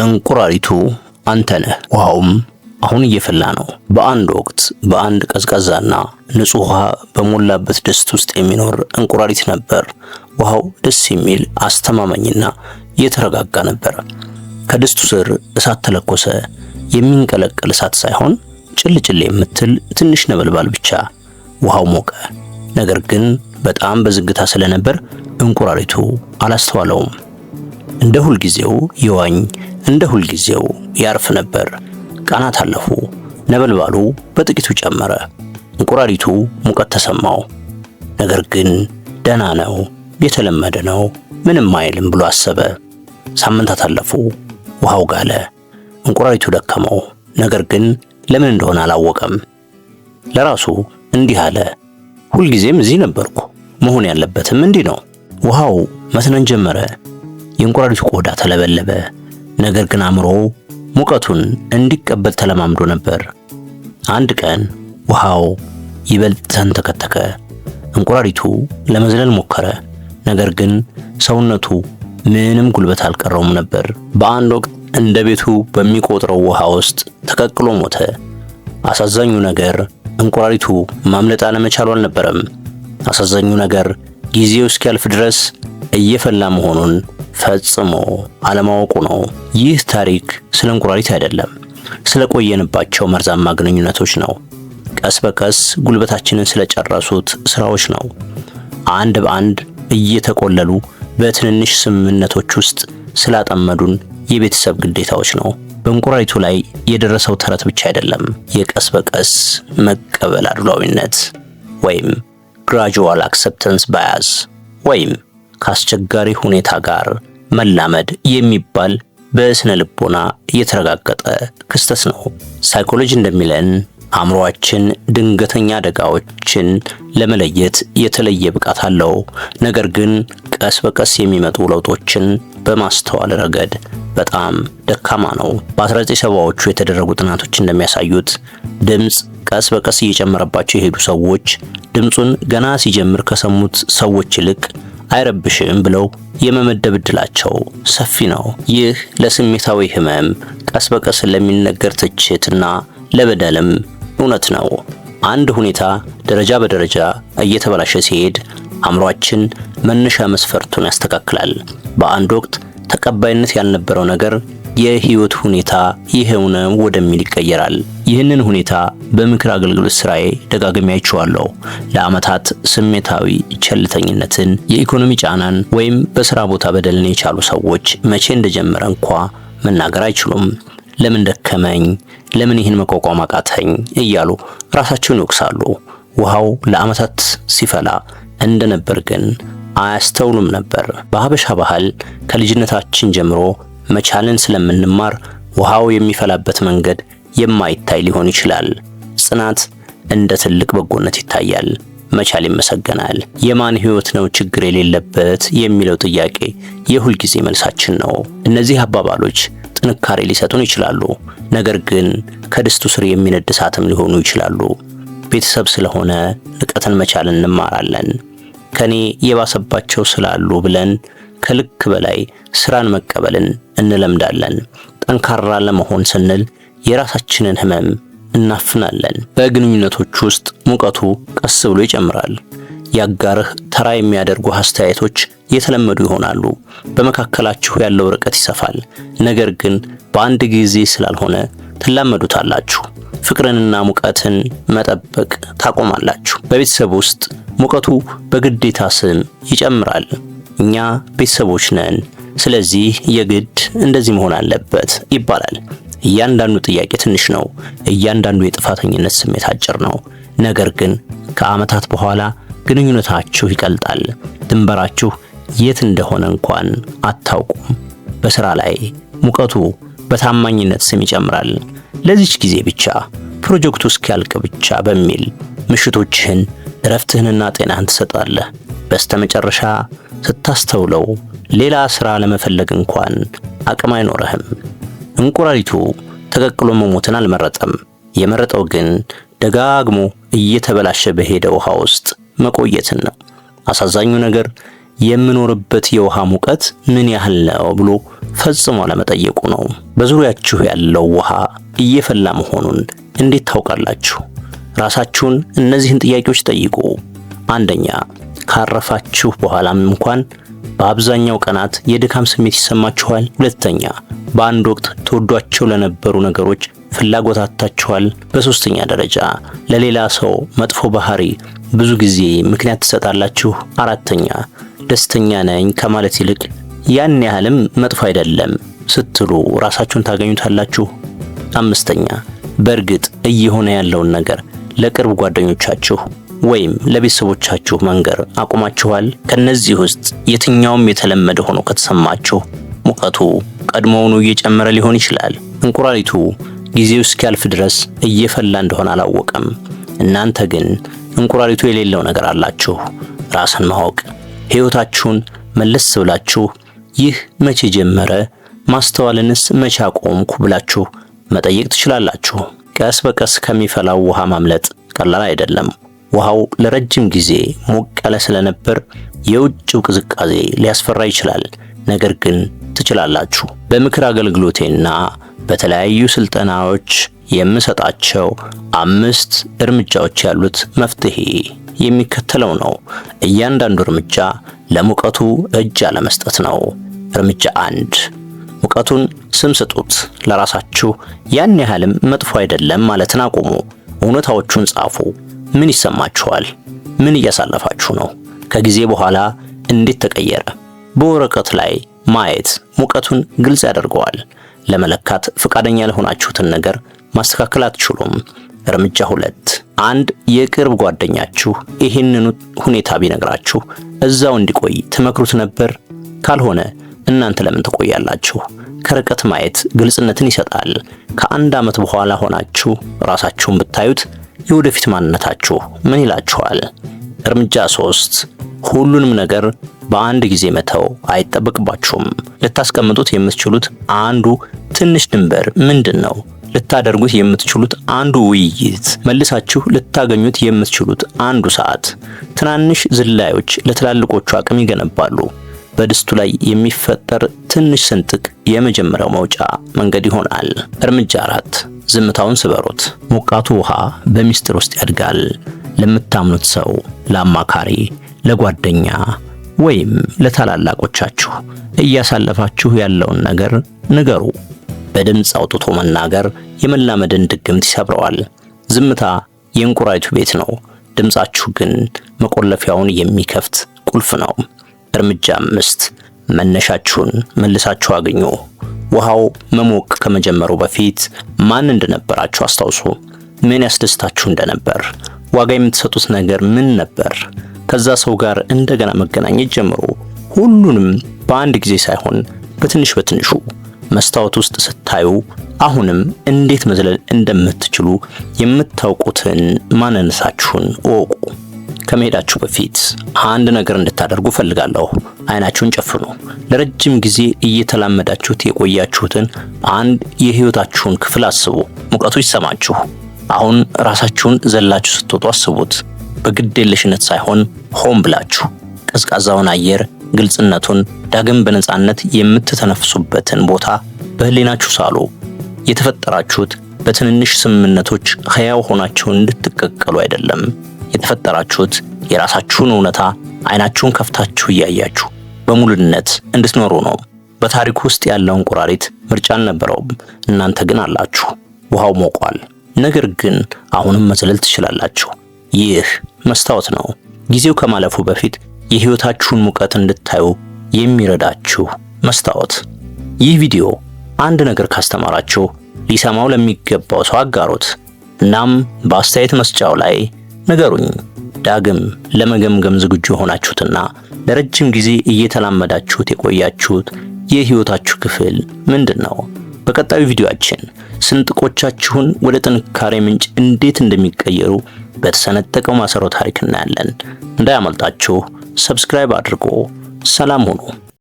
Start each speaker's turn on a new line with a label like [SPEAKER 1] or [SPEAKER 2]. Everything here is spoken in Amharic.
[SPEAKER 1] እንቁራሪቱ አንተ ነህ። ውሃውም አሁን እየፈላ ነው። በአንድ ወቅት በአንድ ቀዝቃዛና ንጹህ ውሃ በሞላበት ድስት ውስጥ የሚኖር እንቁራሪት ነበር። ውሃው ደስ የሚል አስተማማኝና የተረጋጋ ነበር። ከድስቱ ስር እሳት ተለኮሰ። የሚንቀለቀል እሳት ሳይሆን ጭልጭል የምትል ትንሽ ነበልባል ብቻ። ውሃው ሞቀ። ነገር ግን በጣም በዝግታ ስለነበር እንቁራሪቱ አላስተዋለውም። እንደ ሁልጊዜው ይዋኝ፣ እንደ ሁልጊዜው ያርፍ ነበር። ቀናት አለፉ። ነበልባሉ በጥቂቱ ጨመረ። እንቁራሪቱ ሙቀት ተሰማው። ነገር ግን ደህና ነው፣ የተለመደ ነው፣ ምንም አይልም ብሎ አሰበ። ሳምንታት አለፉ። ውሃው ጋለ። እንቁራሪቱ ደከመው። ነገር ግን ለምን እንደሆነ አላወቀም። ለራሱ እንዲህ አለ፣ ሁልጊዜም እዚህ ነበርኩ፣ መሆን ያለበትም እንዲህ ነው። ውሃው መስነን ጀመረ። የእንቁራሪቱ ቆዳ ተለበለበ። ነገር ግን አእምሮው ሙቀቱን እንዲቀበል ተለማምዶ ነበር። አንድ ቀን ውሃው ይበልጥ ተንተከተከ። እንቁራሪቱ ለመዝለል ሞከረ። ነገር ግን ሰውነቱ ምንም ጉልበት አልቀረውም ነበር። በአንድ ወቅት እንደ ቤቱ በሚቆጥረው ውሃ ውስጥ ተቀቅሎ ሞተ። አሳዛኙ ነገር እንቁራሪቱ ማምለጥ አለመቻሉ አልነበረም። አሳዛኙ ነገር ጊዜው እስኪያልፍ ድረስ እየፈላ መሆኑን ፈጽሞ አለማወቁ ነው። ይህ ታሪክ ስለ እንቁራሪት አይደለም፣ ስለ ቆየንባቸው መርዛማ ግንኙነቶች ነው። ቀስ በቀስ ጉልበታችንን ስለጨረሱት ስራዎች ነው። አንድ በአንድ እየተቆለሉ በትንንሽ ስምምነቶች ውስጥ ስላጠመዱን የቤተሰብ ግዴታዎች ነው። በእንቁራሪቱ ላይ የደረሰው ተረት ብቻ አይደለም፣ የቀስ በቀስ መቀበል አድሏዊነት ወይም gradual acceptance bias ወይም ከአስቸጋሪ ሁኔታ ጋር መላመድ የሚባል በስነ ልቦና የተረጋገጠ ክስተት ነው። ሳይኮሎጂ እንደሚለን አእምሮአችን ድንገተኛ አደጋዎችን ለመለየት የተለየ ብቃት አለው። ነገር ግን ቀስ በቀስ የሚመጡ ለውጦችን በማስተዋል ረገድ በጣም ደካማ ነው። በ1970ዎቹ የተደረጉ ጥናቶች እንደሚያሳዩት ድምፅ ቀስ በቀስ እየጨመረባቸው የሄዱ ሰዎች ድምፁን ገና ሲጀምር ከሰሙት ሰዎች ይልቅ አይረብሽም ብለው የመመደብ ዕድላቸው ሰፊ ነው። ይህ ለስሜታዊ ህመም፣ ቀስ በቀስ ለሚነገር ትችትና ለበደልም እውነት ነው። አንድ ሁኔታ ደረጃ በደረጃ እየተበላሸ ሲሄድ አእምሮአችን መነሻ መስፈርቱን ያስተካክላል። በአንድ ወቅት ተቀባይነት ያልነበረው ነገር የህይወት ሁኔታ ይሄው ነው ወደሚል ይቀየራል። ይህንን ሁኔታ በምክር አገልግሎት ስራዬ ደጋግሜ አይቼዋለሁ። ለዓመታት ስሜታዊ ቸልተኝነትን፣ የኢኮኖሚ ጫናን ወይም በስራ ቦታ በደልን የቻሉ ሰዎች መቼ እንደጀመረ እንኳ መናገር አይችሉም። ለምን ደከመኝ፣ ለምን ይህን መቋቋም አቃተኝ እያሉ ራሳቸውን ይወቅሳሉ። ውሃው ለዓመታት ሲፈላ እንደነበር ግን አያስተውሉም ነበር። በሀበሻ ባህል ከልጅነታችን ጀምሮ መቻልን ስለምንማር ውሃው የሚፈላበት መንገድ የማይታይ ሊሆን ይችላል። ጽናት እንደ ትልቅ በጎነት ይታያል። መቻል ይመሰገናል። የማን ህይወት ነው ችግር የሌለበት የሚለው ጥያቄ የሁል ጊዜ መልሳችን ነው። እነዚህ አባባሎች ጥንካሬ ሊሰጡን ይችላሉ፣ ነገር ግን ከድስቱ ስር የሚነድ እሳትም ሊሆኑ ይችላሉ። ቤተሰብ ስለሆነ ንቀትን መቻል እንማራለን። ከኔ የባሰባቸው ስላሉ ብለን ከልክ በላይ ስራን መቀበልን እንለምዳለን። ጠንካራ ለመሆን ስንል የራሳችንን ህመም እናፍናለን። በግንኙነቶች ውስጥ ሙቀቱ ቀስ ብሎ ይጨምራል። ያጋርህ ተራ የሚያደርጉ አስተያየቶች የተለመዱ ይሆናሉ። በመካከላችሁ ያለው ርቀት ይሰፋል። ነገር ግን በአንድ ጊዜ ስላልሆነ ትላመዱታላችሁ። ፍቅርንና ሙቀትን መጠበቅ ታቆማላችሁ። በቤተሰብ ውስጥ ሙቀቱ በግዴታ ስም ይጨምራል። እኛ ቤተሰቦች ነን፣ ስለዚህ የግድ እንደዚህ መሆን አለበት ይባላል። እያንዳንዱ ጥያቄ ትንሽ ነው። እያንዳንዱ የጥፋተኝነት ስሜት አጭር ነው። ነገር ግን ከዓመታት በኋላ ግንኙነታችሁ ይቀልጣል። ድንበራችሁ የት እንደሆነ እንኳን አታውቁም። በስራ ላይ ሙቀቱ በታማኝነት ስም ይጨምራል። ለዚች ጊዜ ብቻ፣ ፕሮጀክቱ እስኪያልቅ ብቻ በሚል ምሽቶችህን፣ እረፍትህንና ጤናህን ትሰጣለህ። በስተመጨረሻ ስታስተውለው ሌላ ስራ ለመፈለግ እንኳን አቅም አይኖርህም። እንቁራሪቱ ተቀቅሎ መሞትን አልመረጠም። የመረጠው ግን ደጋግሞ እየተበላሸ በሄደ ውሃ ውስጥ መቆየትን ነው። አሳዛኙ ነገር የምኖርበት የውሃ ሙቀት ምን ያህል ነው ብሎ ፈጽሞ አለመጠየቁ ነው። በዙሪያችሁ ያለው ውሃ እየፈላ መሆኑን እንዴት ታውቃላችሁ? ራሳችሁን እነዚህን ጥያቄዎች ጠይቁ። አንደኛ፣ ካረፋችሁ በኋላም እንኳን በአብዛኛው ቀናት የድካም ስሜት ይሰማችኋል? ሁለተኛ፣ በአንድ ወቅት ተወዷቸው ለነበሩ ነገሮች ፍላጎት አጥታችኋል? በሶስተኛ ደረጃ፣ ለሌላ ሰው መጥፎ ባህሪ ብዙ ጊዜ ምክንያት ትሰጣላችሁ? አራተኛ፣ ደስተኛ ነኝ ከማለት ይልቅ ያን ያህልም መጥፎ አይደለም ስትሉ ራሳችሁን ታገኙታላችሁ? አምስተኛ፣ በእርግጥ እየሆነ ያለውን ነገር ለቅርብ ጓደኞቻችሁ ወይም ለቤተሰቦቻችሁ መንገር አቁማችኋል? ከነዚህ ውስጥ የትኛውም የተለመደ ሆኖ ከተሰማችሁ ሙቀቱ ቀድሞውኑ እየጨመረ ሊሆን ይችላል። እንቁራሪቱ ጊዜው እስኪያልፍ ድረስ እየፈላ እንደሆነ አላወቀም። እናንተ ግን እንቁራሪቱ የሌለው ነገር አላችሁ። ራስን ማወቅ። ሕይወታችሁን መለስ ብላችሁ ይህ መቼ ጀመረ፣ ማስተዋልንስ መቼ አቆምኩ ብላችሁ መጠየቅ ትችላላችሁ። ቀስ በቀስ ከሚፈላው ውሃ ማምለጥ ቀላል አይደለም። ውሃው ለረጅም ጊዜ ሞቅ ያለ ስለነበር የውጭው ቅዝቃዜ ሊያስፈራ ይችላል። ነገር ግን ትችላላችሁ። በምክር አገልግሎቴና በተለያዩ ስልጠናዎች የምሰጣቸው 5 እርምጃዎች ያሉት መፍትሄ የሚከተለው ነው። እያንዳንዱ እርምጃ ለሙቀቱ እጅ አለመስጠት ነው። እርምጃ 1፣ ሙቀቱን ስም ስጡት። ለራሳችሁ ያን ያህልም መጥፎ አይደለም ማለትን አቁሙ። እውነታዎቹን ጻፉ። ምን ይሰማችኋል? ምን እያሳለፋችሁ ነው? ከጊዜ በኋላ እንዴት ተቀየረ? በወረቀት ላይ ማየት ሙቀቱን ግልጽ ያደርገዋል። ለመለካት ፈቃደኛ ያልሆናችሁትን ነገር ማስተካከል አትችሉም። እርምጃ 2፣ አንድ የቅርብ ጓደኛችሁ ይህንን ሁኔታ ቢነግራችሁ እዛው እንዲቆይ ትመክሩት ነበር? ካልሆነ እናንተ ለምን ትቆያላችሁ? ከርቀት ማየት ግልጽነትን ይሰጣል። ከ1 ዓመት በኋላ ሆናችሁ ራሳችሁን ብታዩት የወደፊት ማንነታችሁ ምን ይላችኋል? እርምጃ 3፣ ሁሉንም ነገር በአንድ ጊዜ መተው አይጠበቅባችሁም። ልታስቀምጡት የምትችሉት አንዱ ትንሽ ድንበር ምንድን ነው? ልታደርጉት የምትችሉት አንዱ ውይይት፣ መልሳችሁ ልታገኙት የምትችሉት አንዱ ሰዓት። ትናንሽ ዝላዮች ለትላልቆቹ አቅም ይገነባሉ። በድስቱ ላይ የሚፈጠር ትንሽ ስንጥቅ የመጀመሪያው መውጫ መንገድ ይሆናል። እርምጃ 4፣ ዝምታውን ስበሩት። ሞቃቱ ውሃ በሚስጥር ውስጥ ያድጋል። ለምታምኑት ሰው፣ ለአማካሪ፣ ለጓደኛ ወይም ለታላላቆቻችሁ እያሳለፋችሁ ያለውን ነገር ንገሩ። በድምፅ አውጥቶ መናገር የመላመድን ድግምት ይሰብረዋል። ዝምታ የእንቁራሪቱ ቤት ነው። ድምፃችሁ ግን መቆለፊያውን የሚከፍት ቁልፍ ነው። እርምጃ 5፣ መነሻችሁን መልሳችሁ አግኙ። ውሃው መሞቅ ከመጀመሩ በፊት ማን እንደነበራችሁ አስታውሱ። ምን ያስደስታችሁ እንደነበር፣ ዋጋ የምትሰጡት ነገር ምን ነበር? ከዛ ሰው ጋር እንደገና መገናኘት ጀምሩ። ሁሉንም በአንድ ጊዜ ሳይሆን በትንሽ በትንሹ። መስታወት ውስጥ ስታዩ አሁንም እንዴት መዝለል እንደምትችሉ የምታውቁትን ማንነታችሁን እወቁ። ከመሄዳችሁ በፊት አንድ ነገር እንድታደርጉ ፈልጋለሁ። አይናችሁን ጨፍኑ። ለረጅም ጊዜ እየተላመዳችሁት የቆያችሁትን አንድ የህይወታችሁን ክፍል አስቡ። ሙቀቱ ይሰማችሁ። አሁን ራሳችሁን ዘላችሁ ስትወጡ አስቡት። በግዴለሽነት ሳይሆን ሆን ብላችሁ ቀዝቃዛውን አየር፣ ግልጽነቱን፣ ዳግም በነጻነት የምትተነፍሱበትን ቦታ በህሊናችሁ ሳሉ። የተፈጠራችሁት በትንንሽ ስምምነቶች ሕያው ሆናችሁ እንድትቀቀሉ አይደለም። የተፈጠራችሁት የራሳችሁን እውነታ አይናችሁን ከፍታችሁ እያያችሁ በሙሉነት እንድትኖሩ ነው። በታሪኩ ውስጥ ያለው እንቁራሪት ምርጫ አልነበረውም። እናንተ ግን አላችሁ። ውሃው ሞቋል፣ ነገር ግን አሁንም መዝለል ትችላላችሁ። ይህ መስታወት ነው። ጊዜው ከማለፉ በፊት የህይወታችሁን ሙቀት እንድታዩ የሚረዳችሁ መስታወት። ይህ ቪዲዮ አንድ ነገር ካስተማራችሁ ሊሰማው ለሚገባው ሰው አጋሩት። እናም በአስተያየት መስጫው ላይ ንገሩኝ። ዳግም ለመገምገም ዝግጁ የሆናችሁትና ለረጅም ጊዜ እየተላመዳችሁት የቆያችሁት የህይወታችሁ ክፍል ምንድነው? በቀጣዩ ቪዲዮአችን ስንጥቆቻችሁን ወደ ጥንካሬ ምንጭ እንዴት እንደሚቀየሩ በተሰነጠቀው ማሰሮ ታሪክ እናያለን። እንዳያመልጣችሁ ሰብስክራይብ አድርጎ ሰላም ሁኑ።